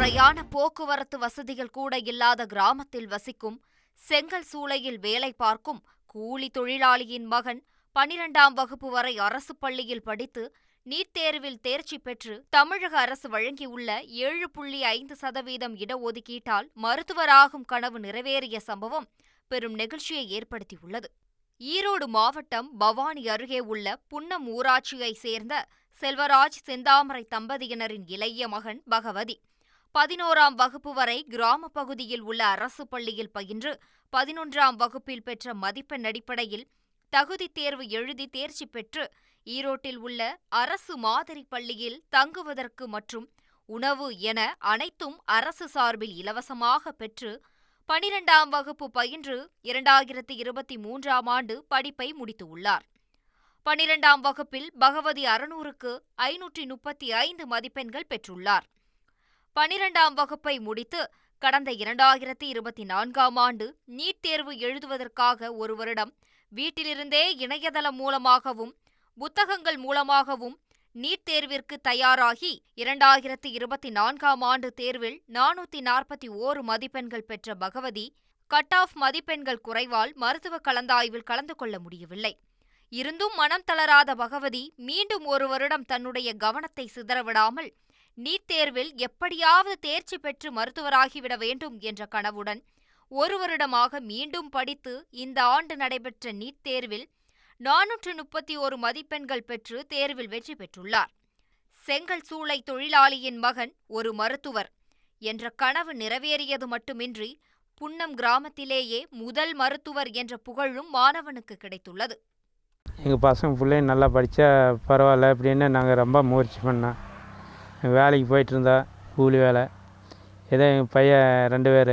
முறையான போக்குவரத்து வசதிகள் கூட இல்லாத கிராமத்தில் வசிக்கும் செங்கல் சூளையில் வேலை பார்க்கும் கூலி தொழிலாளியின் மகன் 12ஆம் வகுப்பு வரை அரசு பள்ளியில் படித்து நீட் தேர்வில் தேர்ச்சி பெற்று தமிழக அரசு வழங்கியுள்ள 7.5% இடஒதுக்கீட்டால் மருத்துவராகும் கனவு நிறைவேறிய சம்பவம் பெரும் நெகிழ்ச்சியை ஏற்படுத்தியுள்ளது. ஈரோடு மாவட்டம் பவானி அருகே உள்ள புன்னம் ஊராட்சியைச் சேர்ந்த செல்வராஜ் செந்தாமரை தம்பதியினரின் இளைய மகன் பகவதி 11ஆம் வகுப்பு வரை கிராம பகுதியில் உள்ள அரசு பள்ளியில் பயின்று 11ஆம் வகுப்பில் பெற்ற மதிப்பெண் அடிப்படையில் தகுதி தேர்வு எழுதி தேர்ச்சி பெற்று ஈரோட்டில் உள்ள அரசு மாதிரி பள்ளியில் தங்குவதற்கு மற்றும் உணவு என அனைத்தும் அரசு சார்பில் இலவசமாக பெற்று 12ஆம் வகுப்பு பயின்று 2023ஆம் ஆண்டு படிப்பை முடித்துள்ளார். 12ஆம் வகுப்பில் பகவதி 600க்கு 535 மதிப்பெண்கள் பெற்றுள்ளார். 12ஆம் வகுப்பை முடித்து கடந்த 2024ஆம் ஆண்டு நீட் தேர்வு எழுதுவதற்காக ஒரு வருடம் வீட்டிலிருந்தே இணையதளம் மூலமாகவும் புத்தகங்கள் மூலமாகவும் நீட் தேர்விற்கு தயாராகி 2024ஆம் ஆண்டு தேர்வில் 441 மதிப்பெண்கள் பெற்ற பகவதி கட் ஆஃப் மதிப்பெண்கள் குறைவால் மருத்துவ கலந்தாய்வில் கலந்து கொள்ள முடியவில்லை. இருந்தும் மனம் தளராத பகவதி மீண்டும் ஒரு வருடம் தன்னுடைய கவனத்தை சிதறவிடாமல் நீட் தேர்வில் எப்படியாவது தேர்ச்சி பெற்று மருத்துவராகிவிட வேண்டும் என்ற கனவுடன் ஒரு வருடமாக மீண்டும் படித்து இந்த ஆண்டு நடைபெற்ற நீட் தேர்வில் 431 மதிப்பெண்கள் பெற்று தேர்வில் வெற்றி பெற்றுள்ளார். செங்கல் சூளை தொழிலாளியின் மகன் ஒரு மருத்துவர் என்ற கனவு நிறைவேறியது மட்டுமின்றி புன்னம் கிராமத்திலேயே முதல் மருத்துவர் என்ற புகழும் மாணவனுக்கு கிடைத்துள்ளது. எங்கள் பசங்க பிள்ளைங்க நல்லா படித்தா பரவாயில்ல அப்படின்னு நாங்கள் ரொம்ப முயற்சி பண்ணோம். வேலைக்கு போயிட்டு இருந்தா கூலி வேலை. ஏதோ எங்கள் பையன் 2 பேர்,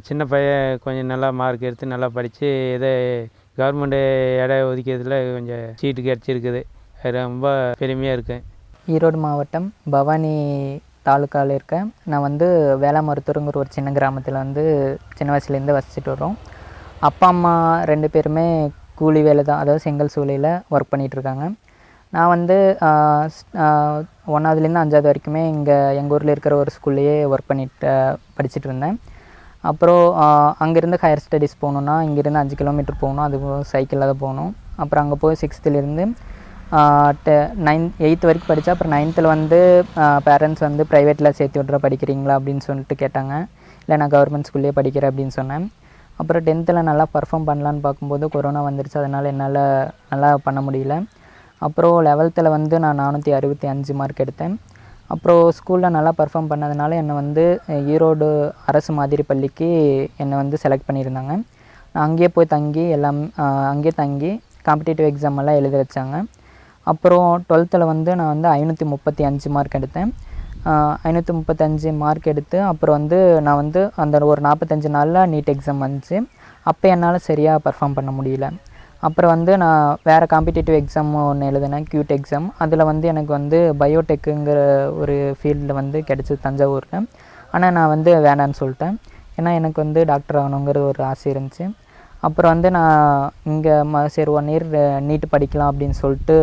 சின்ன பையன் கொஞ்சம் நல்லா மார்க் எடுத்து நல்லா படித்து ஏதோ கவர்மெண்ட்டு இடம் ஒதுக்கிறதுல கொஞ்சம் சீட்டு கிடச்சிருக்குது. அது ரொம்ப பெருமையாக இருக்கேன். ஈரோடு மாவட்டம் பவானி தாலுக்காவில் இருக்கேன். நான் வேளா மருத்துவங்கிற ஒரு சின்ன கிராமத்தில் சின்ன வயசுலேருந்து வசிச்சுட்டு வரோம். அப்பா அம்மா 2 பேருமே கூலி வேலை தான், அதாவது செங்கல் சூளையில் ஒர்க் பண்ணிகிட்ருக்காங்க. நான் 1ஆவதுலேருந்து 5ஆவது வரைக்குமே எங்கள் ஊரில் இருக்கிற ஒரு ஸ்கூல்லையே ஒர்க் படிச்சுட்டு இருந்தேன். அப்புறம் அங்கேருந்து ஹையர் ஸ்டடீஸ் போகணுன்னா இங்கேருந்து 5 கிலோமீட்டர் போகணும், அது சைக்கிளில் தான் போகணும். அப்புறம் அங்கே போய் 6th-லேருந்து 8th வரைக்கும் படித்தா. அப்புறம் 9th பேரண்ட்ஸ் ப்ரைவேட்டில் சேர்த்து விட்ற படிக்கிறீங்களா அப்படின்னு சொல்லிட்டு கேட்டாங்க. இல்லை நான் கவர்மெண்ட் ஸ்கூல்லேயே படிக்கிறேன் அப்படின்னு சொன்னேன். அப்புறம் 10th நல்லா பர்ஃபார்ம் பண்ணலான்னு பார்க்கும்போது கொரோனா வந்துருச்சு. அதனால் என்னால் நல்லா பண்ண முடியல. அப்புறம் 11th நான் 465 மார்க் எடுத்தேன். அப்புறம் ஸ்கூலில் நல்லா பர்ஃபார்ம் பண்ணதுனால என்னை ஈரோடு அரசு மாதிரி பள்ளிக்கு என்னை செலக்ட் பண்ணியிருந்தாங்க. நான் அங்கேயே போய் தங்கி அங்கேயே தங்கி காம்படிட்டிவ் எக்ஸாம் எல்லாம் எழுத வச்சாங்க. அப்புறம் 12th நான் 535 மார்க் எடுத்தேன். 535 மார்க் எடுத்து அப்புறம் நான் அந்த ஒரு 45 நாளில் நீட் எக்ஸாம் வந்துச்சு. அப்போ என்னால் சரியாக பர்ஃபார்ம் பண்ண முடியல. அப்புறம் நான் வேறு காம்படிட்டிவ் எக்ஸாம் ஒன்று எழுதினேன், கியூட் எக்ஸாம். அதில் எனக்கு பயோடெக்குங்கிற ஒரு ஃபீல்டில் கிடச்சிது தஞ்சாவூரில். ஆனால் நான் வேணான்னு சொல்லிட்டேன். ஏன்னா எனக்கு டாக்டர் ஆகணுங்கிற ஒரு ஆசை இருந்துச்சு. அப்புறம் நான் இங்கே சரி 1 இயர் நீட் படிக்கலாம் அப்படின்னு சொல்லிட்டு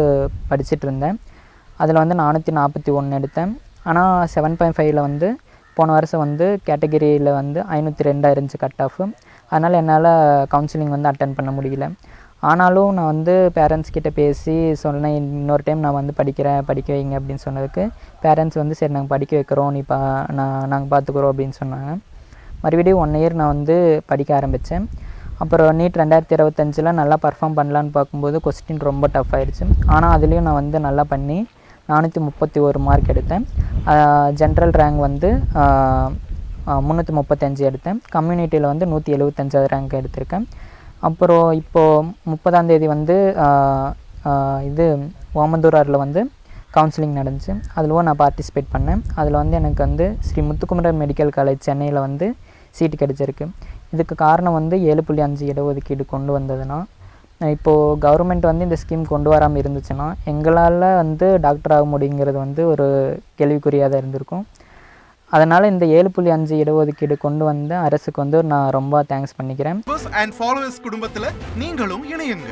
படிச்சுட்டு இருந்தேன். அதில் 441 எடுத்தேன். ஆனால் 7.5ல் போன வருஷம் கேட்டகிரியில் 502 இருந்துச்சு கட் ஆஃப். அதனால் என்னால் கவுன்சிலிங் அட்டன் பண்ண முடியல. ஆனாலும் நான் பேரண்ட்ஸ் கிட்டே பேசி சொன்னேன், இன்னொரு டைம் நான் படிக்க வைங்க அப்படின்னு சொன்னதுக்கு பேரண்ட்ஸ் சரி நாங்கள் படிக்க வைக்கிறோம், நீ நாங்கள் பார்த்துக்குறோம் அப்படின்னு சொன்னாங்க. மறுபடியும் 1 இயர் நான் படிக்க ஆரம்பித்தேன். அப்புறம் நீட் 2025 நல்லா பர்ஃபார்ம் பண்ணலான்னு பார்க்கும்போது கொஸ்டின் ரொம்ப டஃப் ஆயிடுச்சு. ஆனால் அதுலேயும் நான் நல்லா பண்ணி 431 மார்க் எடுத்தேன். ஜென்ரல் ரேங்க் 335 எடுத்தேன். கம்யூனிட்டியில் 175 ரேங்க் எடுத்திருக்கேன். அப்புறம் இப்போது 30ஆம் தேதி இது ஓமந்தூராரில் கவுன்சிலிங் நடந்துச்சு. அதில் நான் பார்ட்டிசிபேட் பண்ணேன். அதில் எனக்கு ஸ்ரீ முத்துக்குமரன் மெடிக்கல் காலேஜ் சென்னையில் சீட்டு கிடச்சிருக்கு. இதுக்கு காரணம் 7.5 இடஒதுக்கீடு கொண்டு வந்ததுன்னா, இப்போது கவர்மெண்ட் இந்த ஸ்கீம் கொண்டு வராமல் இருந்துச்சுன்னா எங்களால் டாக்டர் ஆக முடியுங்கிறது ஒரு கேள்விக்குறியாக தான் இருந்திருக்கும். அதனால் இந்த 7.5 இடஒதுக்கீடு கொண்டு வந்த அரசுக்கு நான் ரொம்ப தேங்க்ஸ் பண்ணிக்கிறேன். குடும்பத்தில் நீங்களும் இணையுங்க.